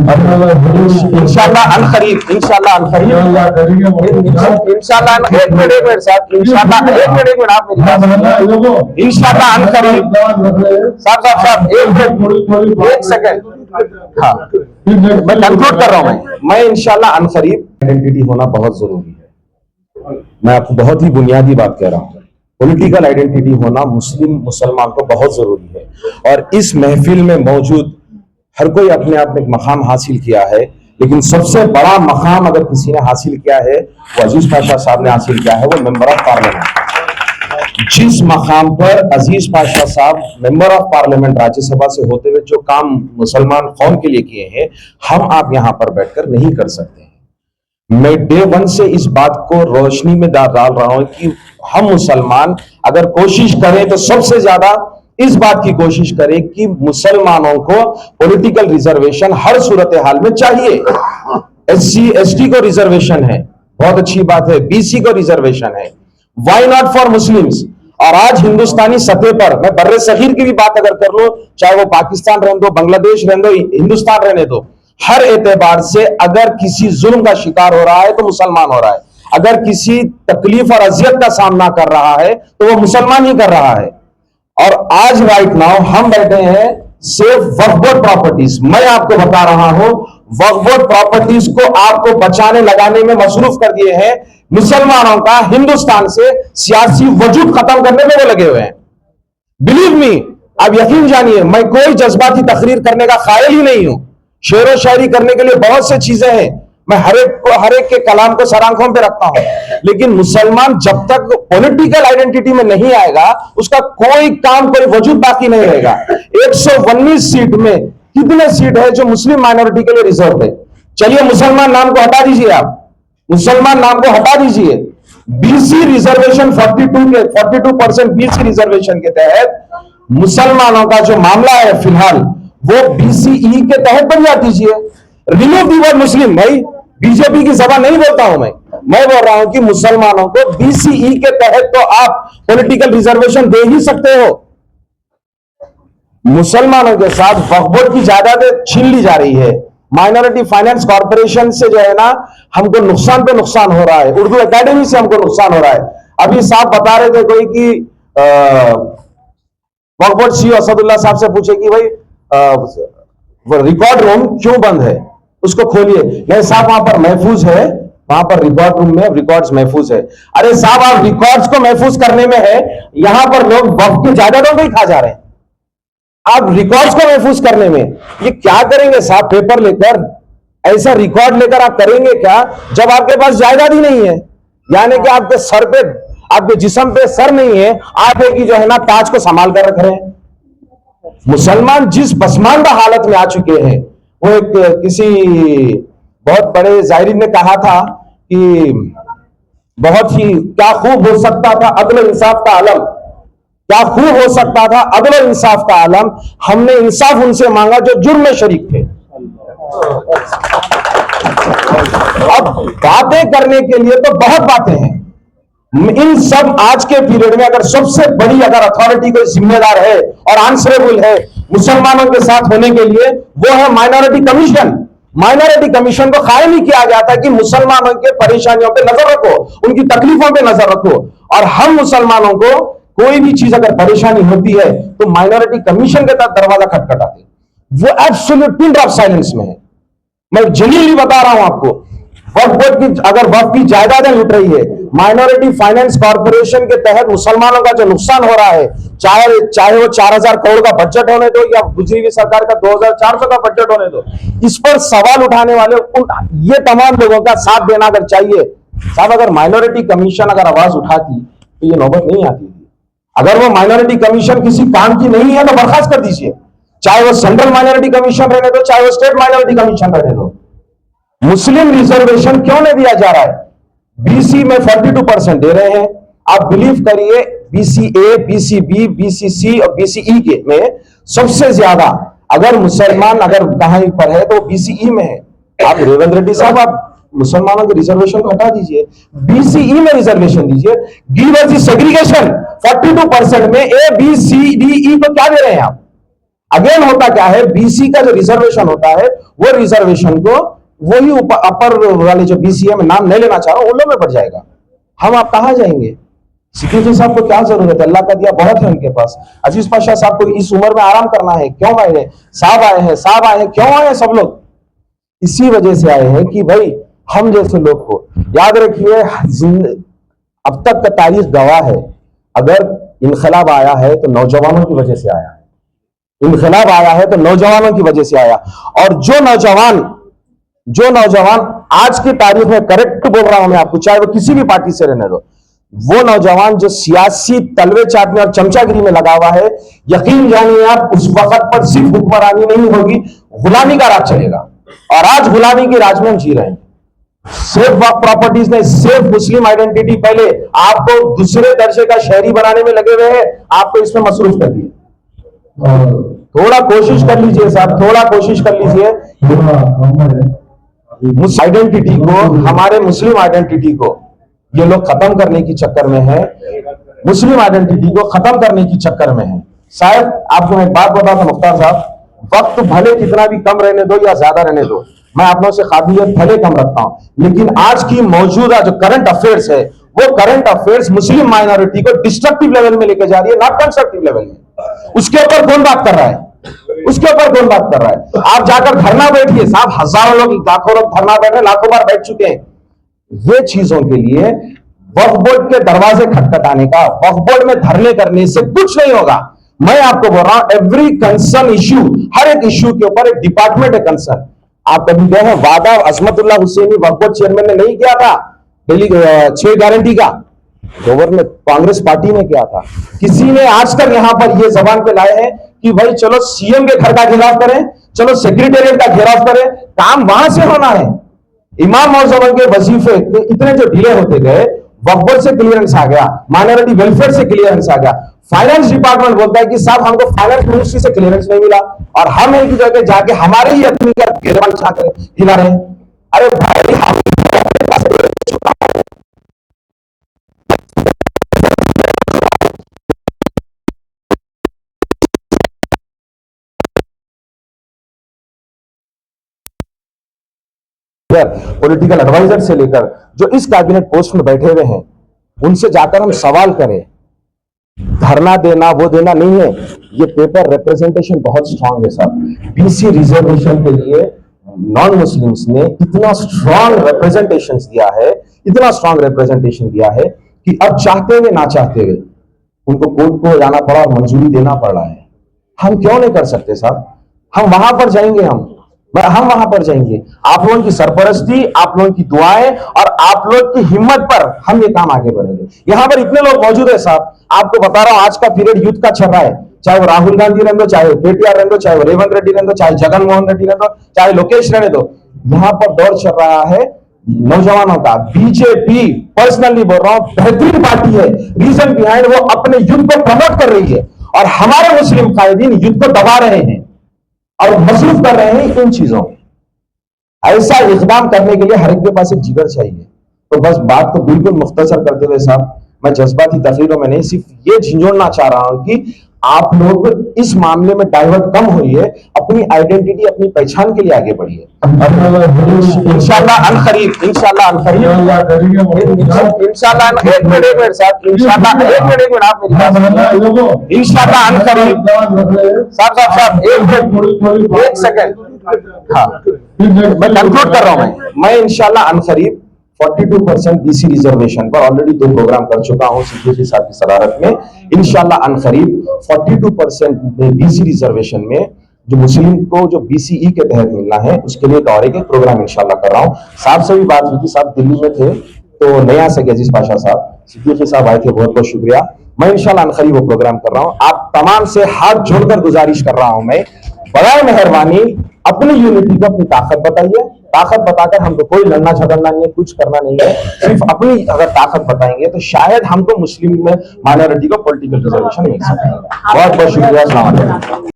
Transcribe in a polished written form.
इंशाल्लाह अनकरीब, इंशाल्लाह अनकरीब, इंशाल्लाह एक मिनट साहब, इंशाल्लाह एक मिनट आप मेरी बात सुनिए, इंशाल्लाह अनकरीब साहब एक सेकंड, हाँ मैं कंक्लूड कर रहा हूं, मैं इंशाल्लाह अनकरीब आइडेंटिटी होना बहुत जरूरी है। मैं आपको बहुत ही बुनियादी बात कह रहा हूं, पॉलिटिकल आइडेंटिटी होना मुसलमान को बहुत जरूरी है। और इस महफिल में मौजूद हर कोई अपने आप में एक मकाम हासिल किया है, लेकिन सबसे बड़ा मकाम अगर किसी ने हासिल किया है वो अजीज पाशा साहब ने हासिल किया है, वो मेंबर ऑफ पार्लियामेंट। जिस मकाम पर अजीज पाशा साहब मेंबर ऑफ पार्लियामेंट राज्यसभा से होते हुए जो काम मुसलमान कौम के लिए किए हैं, हम आप यहां पर बैठकर नहीं कर सकते हैं। मैं डे वन से इस बात को रोशनी में डाल रहा हूं कि हम मुसलमान अगर कोशिश करें तो सबसे ज्यादा इस बात की कोशिश करें कि मुसलमानों को पॉलिटिकल रिजर्वेशन हर सूरत हाल में चाहिए। SC ST को रिजर्वेशन है, बहुत अच्छी बात है, BC को रिजर्वेशन है, व्हाई नॉट फॉर मुस्लिम्स। और आज हिंदुस्तानी सतह पर, मैं बर्रे सगीर की भी बात अगर कर लो, चाहे वो पाकिस्तान रहने दो, बांग्लादेश रहने दो, हिंदुस्तान रहने दो, हर एतबार से अगर किसी जुल्म का शिकार हो रहा है तो मुसलमान हो रहा है, अगर किसी तकलीफ और अजियत का सामना कर रहा है तो वो मुसलमान ही कर रहा है। और आज राइट नाउ हम बैठे हैं सेफ वक्फ बोर्ड प्रॉपर्टीज, मैं आपको बता रहा हूं वक्फ बोर्ड प्रॉपर्टीज को आपको बचाने लगाने में मसरूफ कर दिए हैं। मुसलमानों का हिंदुस्तान से सियासी वजूद खत्म करने में वो लगे हुए हैं। बिलीव मी, आप यकीन जानिए, मैं कोई जज्बाती तकरीर करने का कायल ही नहीं हूं। शेर व शायरी करने के लिए बहुत से चीजें हैं, मैं हर एक के कलाम को सर आंखों पे रखता हूं, लेकिन मुसलमान जब तक पॉलिटिकल आइडेंटिटी में नहीं आएगा उसका कोई काम, कोई वजूद बाकी नहीं रहेगा। 119 सीट में कितने सीट है जो मुस्लिम माइनॉरिटी के लिए रिजर्व है? चलिए मुसलमान नाम को हटा दीजिए, आप मुसलमान नाम को हटा दीजिए, BC रिजर्वेशन 42% BC रिजर्वेशन के तहत मुसलमानों का जो मामला है फिलहाल वो BCE के तहत बन जाती है। रिमूव दी वर्ड मुस्लिम, भाई बीजेपी की सभा नहीं बोलता हूं मैं बोल रहा हूं कि मुसलमानों को BCE के तहत तो आप पॉलिटिकल रिजर्वेशन दे ही सकते हो। मुसलमानों के साथ वक्फ बोर्ड की जायदादें छीन ली जा रही है, माइनॉरिटी फाइनेंस कॉर्पोरेशन से जो है ना हमको नुकसान पे नुकसान हो रहा है, उर्दू एकेडमी से हमको नुकसान हो रहा है। अभी साहब बता रहे थे कोई कि वक्फ बोर्ड CEO असदुल्ला साहब से पूछे कि भाई रिकॉर्ड रूम क्यों बंद है, उसको खोलिए। नहीं साहब वहां पर महफूज है, वहां पर रिकॉर्ड रूम में रिकॉर्ड्स महफूज है। अरे साहब आप रिकॉर्ड्स को महफूज करने में है, यहां पर लोग वक्फ की जायदादों को ही खा जा रहे हैं, आप रिकॉर्ड्स को महफूज करने में ये क्या करेंगे साहब? पेपर लेकर ऐसा रिकॉर्ड लेकर आप करेंगे क्या जब आपके पास जायदाद ही नहीं है? यानी कि आपके सर पे, आपके जिस्म पे सर नहीं है, आप एक ही जो है ना ताज को संभाल कर रख रहे हैं। मुसलमान जिस पसमानदा हालत में आ चुके हैं, वो एक किसी बहुत बड़े जायरीन ने कहा था कि बहुत ही क्या खूब हो सकता था अदल इंसाफ का आलम, क्या खूब हो सकता था अदल इंसाफ का आलम, हमने इंसाफ उनसे मांगा जो जुर्म में शरीक थे। अब बातें करने के लिए तो बहुत बातें हैं, इन सब आज के पीरियड में अगर सबसे बड़ी अगर अथॉरिटी कोई जिम्मेदार है और आंसरेबल है मुसलमानों के साथ होने के लिए, वो है माइनॉरिटी कमीशन। माइनॉरिटी कमीशन को कायम ही किया गया था कि मुसलमानों के परेशानियों पे नजर रखो, उनकी तकलीफों पे नजर रखो, और हम मुसलमानों को कोई भी चीज अगर परेशानी होती है तो माइनॉरिटी कमीशन के तहत दरवाजा खटखटाते, वो एब्सोल्यूट पिन ड्रॉप साइलेंस में है। मैं जेन्युइनली बता रहा हूं आपको, वक्फ बोर्ड की अगर वक्फ की जायदादें लूट रही है, माइनॉरिटी फाइनेंस कॉर्पोरेशन के तहत मुसलमानों का जो नुकसान हो रहा है, चाहे वो 4000 करोड़ का बजट होने दो या गुजरी हुई सरकार का 2400 का बजट होने दो, इस पर सवाल उठाने वाले ये तमाम लोगों का साथ देना अगर चाहिए। साहब अगर माइनॉरिटी कमीशन अगर आवाज उठाती तो ये नौबत नहीं आती थी। अगर वो माइनॉरिटी कमीशन किसी काम की नहीं है तो बर्खास्त कर दीजिए, चाहे वो सेंट्रल माइनॉरिटी कमीशन रहने दो, चाहे वो स्टेट माइनॉरिटी कमीशन रहने दो। मुस्लिम रिजर्वेशन क्यों नहीं दिया जा रहा है? BC में 42% दे रहे हैं, आप बिलीव करिए BCA, BCB, BCC और BCE के में सबसे ज्यादा अगर मुसलमान अगर कहीं पर है तो BCE में है। आप रेवंत रेड्डी साहब आप मुसलमानों के रिजर्वेशन को हटा दीजिए, BCE में रिजर्वेशन दीजिए। गिव अस द सेग्रीगेशन 42% में A, B, C, D, E को क्या दे रहे हैं आप? अगेन होता क्या है, बीसी का जो रिजर्वेशन होता है वो रिजर्वेशन को वही अपर वाले जो बीसी है, मैं नाम नहीं लेना चाह रहा हूं, उन लोग में बढ़ जाएगा। हम आप कहां जाएंगे? सिक्योरिटी साहब को क्या जरूरत है? अल्लाह का दिया बहुत है उनके पास। अजीज पाशा साहब को इस उम्र में आराम करना है, क्यों आए हैं? साहब आए हैं, साहब आए हैं, क्यों आए हैं सब लोग? इसी वजह से आए हैं कि भाई हम जैसे लोग को याद रखिए, अब तक का तारीख गवाह है, अगर इनकलाब आया है तो नौजवानों की वजह से आया है। इनकलाब आया है तो नौजवानों की वजह से आया। और जो नौजवान आज की तारीख में, करेक्ट बोल रहा हूं मैं आपको, चाहे वो किसी भी पार्टी से रहने दो, वो नौजवान जो सियासी तलवे चाटने और चमचागिरी में लगा हुआ है, यकीन जानिए आप, उस वक्त पर सिर्फ हुक्मरानी नहीं होगी, गुलामी का राज चलेगा। और आज गुलामी के राज में हम जी रहे हैं। सेफ वक्फ प्रॉपर्टीज ने सेफ मुस्लिम आइडेंटिटी, पहले आपको दूसरे दर्जे का शहरी बनाने में लगे हुए हैं, आपको इसमें मसरूफ कर दिए। थोड़ा कोशिश कर लीजिए साहब, थोड़ा कोशिश कर लीजिए, आइडेंटिटी को, हमारे मुस्लिम आइडेंटिटी को ये लोग खत्म करने की चक्कर में है, मुस्लिम आइडेंटिटी को खत्म करने की चक्कर में है। शायद आपको मैं एक बात बताता हूं मुख्तार साहब, वक्त भले कितना भी कम रहने दो या ज्यादा रहने दो, मैं आप लोगों से काबिलियत भले कम रखता हूं, लेकिन आज की मौजूदा जो करंट अफेयर्स है, वो करंट अफेयर्स मुस्लिम माइनॉरिटी को डिस्ट्रक्टिव लेवल में लेके जा रही है, नॉट कंस्ट्रक्टिव लेवल में। उसके ऊपर कौन बात कर रहा है? उसके ऊपर कौन बात कर रहा है? आप जाकर धरना बैठिए साहब, हजारों लोग, लाखों लोग धरना बैठ रहे, लाखों बार बैठ चुके हैं। ये चीजों के लिए वक्फ बोर्ड के दरवाजे खटखटाने का, वक्फ बोर्ड में धरने करने से कुछ नहीं होगा। मैं आपको बोल रहा हूं, एवरी कंसर्न इश्यू, हर एक इश्यू के ऊपर एक डिपार्टमेंट है कंसर्न। आप कभी गए हैं? वादा अजमतुल्लाह हुसैनी वक्फ बोर्ड चेयरमैन ने नहीं किया था दिल्ली 6 गारंटी का, गवर्नमेंट कांग्रेस पार्टी ने किया था। किसी ने आज तक यहां पर ये जबान पे लाए हैं कि भाई चलो सीएम के घर का घेराव करें, चलो सेक्रेटेरिएट का घेराव करें, काम वहां से होना है। इमाम मौजूद के वजीफे इतने जो डिले होते गए, वक्फ बोर्ड से क्लियरेंस आ गया, माइनॉरिटी वेलफेयर से क्लियरेंस आ गया, फाइनेंस डिपार्टमेंट बोलता है कि साहब हमको फाइनेंस मिनिस्ट्री से क्लियरेंस नहीं मिला, और हम एक जगह जाके हमारे ही आदमी का घेराव हिला रहे हैं। अरे भाई, हम पॉलिटिकल एडवाइजर से लेकर जो इस कैबिनेट पोस्ट में बैठे हुए हैं, उनसे जाकर हम सवाल करें। धरना देना वो देना नहीं है, ये पेपर रिप्रेजेंटेशन बहुत स्ट्रांग है साहब। बीसी रिजर्वेशन के लिए नॉन मुस्लिम्स ने इतना स्ट्रांग रिप्रेजेंटेशन दिया है, इतना स्ट्रांग रिप्रेजेंटेशन दिया है कि अब चाहते हुए ना चाहते हुए उनको कोर्ट को जाना पड़ा और मंजूरी देना पड़ रहा है। हम क्यों नहीं कर सकते साहब? हम वहां पर जाएंगे, हम वहां पर जाएंगे। आप लोगों की सरपरस्ती, आप लोगों की दुआएं और आप लोग की हिम्मत पर हम ये काम आगे बढ़ेंगे। यहां पर इतने लोग मौजूद है साहब, आपको बता रहा हूं, आज का पीरियड युद्ध का चल रहा है। चाहे वो राहुल गांधी रहने दो, चाहे वो केटीआर रहने दो, चाहे वो रेवंत रेड्डी रहने दो, चाहे जगन मोहन रेड्डी रहने दो, चाहे लोकेश रहने दो, यहां पर दौर चल रहा है नौजवानों का। बीजेपी, पर्सनली बोल रहा हूं, बेहतरीन पार्टी है। रीजन बिहाइंड, वो अपने युद्ध को प्रमोट कर रही है और हमारे मुस्लिम कायदीन युद्ध को दबा रहे हैं और मसरूफ कर रहे हैं इन चीजों। ऐसा इकदाम करने के लिए हर एक के पास एक जिगर चाहिए। तो बस बात को बिल्कुल मुख्तसर करते हुए साहब, मैं जज्बाती तकरीरों में नहीं, सिर्फ ये झिझोड़ना चाह रहा हूं कि आप लोग इस मामले में डाइवर्ट कम होइए, अपनी आइडेंटिटी, अपनी पहचान के लिए आगे बढ़िए। इंशाल्लाह अनकरीब, इंशाल्लाह अनकरीब, इंशाल्लाह एक मिनट साहब, इंशाल्लाह एक मिनट आप मेरी बात, इंशाल्लाह अनकरीब साहब एक सेकंड, हाँ मैं कंक्लूड कर रहा हूं। मैं इंशाल्लाह अनकरीब 42% बीसी रिजर्वेशन पर ऑलरेडी 2 प्रोग्राम कर चुका हूं सिद्दीकी साहब की सदारत में। इंशाल्लाह अनकरीब 42% बीसी रिजर्वेशन में जो मुस्लिम को जो बीसीई के तहत मिलना है, उसके लिए और एक प्रोग्राम इंशाल्लाह कर रहा हूं। साहब से भी बात हुई थी, साहब दिल्ली में थे तो नया से अजीज पाशा साहब, सिद्दीकी साहब आए थे, बहुत बहुत शुक्रिया। मैं इंशाल्लाह अनकरीब वो प्रोग्राम कर रहा हूं। आप तमाम से हाथ जोड़कर गुजारिश कर रहा हूं मैं, बड़ा मेहरबानी अपनी यूनिटी को अपनी ताकत बताइए। ताकत बताकर हमको कोई लड़ना झगड़ना नहीं है, कुछ करना नहीं है, सिर्फ अपनी अगर ताकत बताएंगे तो शायद हमको मुस्लिम में माइनॉरिटी को पॉलिटिकल रिजर्वेशन मिल सकता है। बहुत बहुत शुक्रिया।